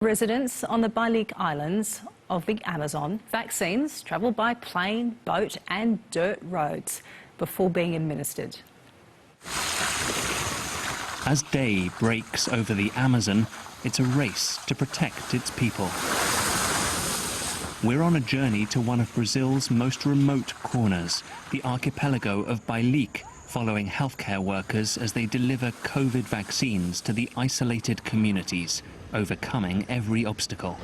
Residents on the Balearic Islands of the Amazon, vaccines travel by plane, boat and dirt roads before being administered. As day breaks over the Amazon, it's a race to protect its people. We're on a journey to one of Brazil's most remote corners, the archipelago of Balearic, following healthcare workers as they deliver COVID vaccines to the isolated communities, overcoming every obstacle.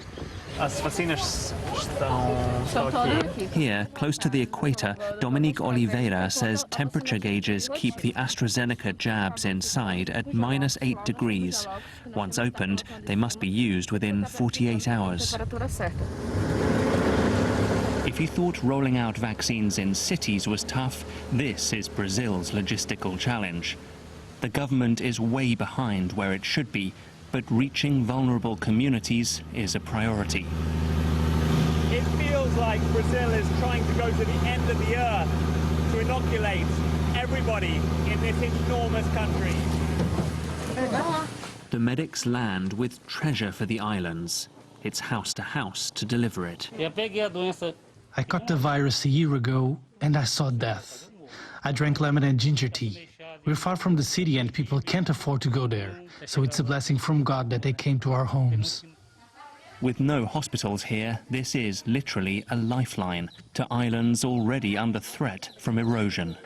Here, close to the equator, Dominique Oliveira says temperature gauges keep the AstraZeneca jabs inside at -8 degrees. Once opened, they must be used within 48 hours. If you thought rolling out vaccines in cities was tough, this is Brazil's logistical challenge. The government is way behind where it should be, but reaching vulnerable communities is a priority. It feels like Brazil is trying to go to the end of the earth to inoculate everybody in this enormous country. The medics land with treasure for the islands. It's house to house to deliver it. I caught the virus a year ago and I saw death. I drank lemon and ginger tea. We're far from the city and people can't afford to go there. So it's a blessing from God that they came to our homes. With no hospitals here, this is literally a lifeline to islands already under threat from erosion.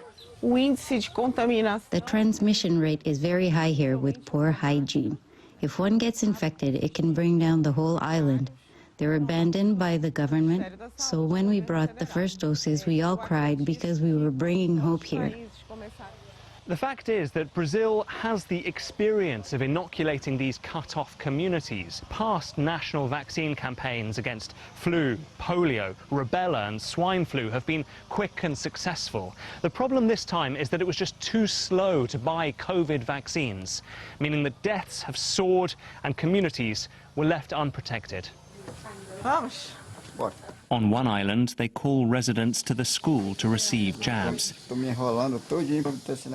The transmission rate is very high here with poor hygiene. If one gets infected, it can bring down the whole island. They're abandoned by the government, so when we brought the first doses, we all cried because we were bringing hope here. The fact is that Brazil has the experience of inoculating these cut-off communities. Past national vaccine campaigns against flu, polio, rubella and swine flu have been quick and successful. The problem this time is that it was just too slow to buy COVID vaccines, meaning that deaths have soared and communities were left unprotected. On one island, they call residents to the school to receive jabs.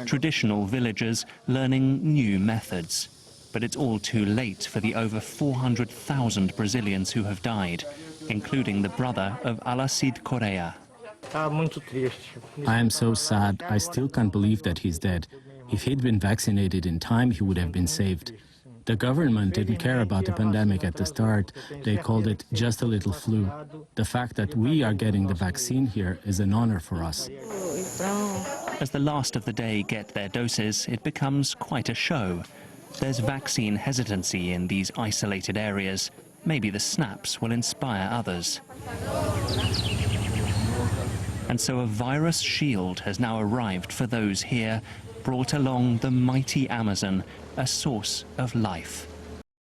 Traditional villagers learning new methods. But it's all too late for the over 400,000 Brazilians who have died, including the brother of Alacide Correa. I am so sad. I still can't believe that he's dead. If he'd been vaccinated in time, he would have been saved. The government didn't care about the pandemic at the start. They called it just a little flu. The fact that we are getting the vaccine here is an honor for us. As the last of the day get their doses, it becomes quite a show. There's vaccine hesitancy in these isolated areas. Maybe the snaps will inspire others. And so a virus shield has now arrived for those here, brought along the mighty Amazon, a source of life.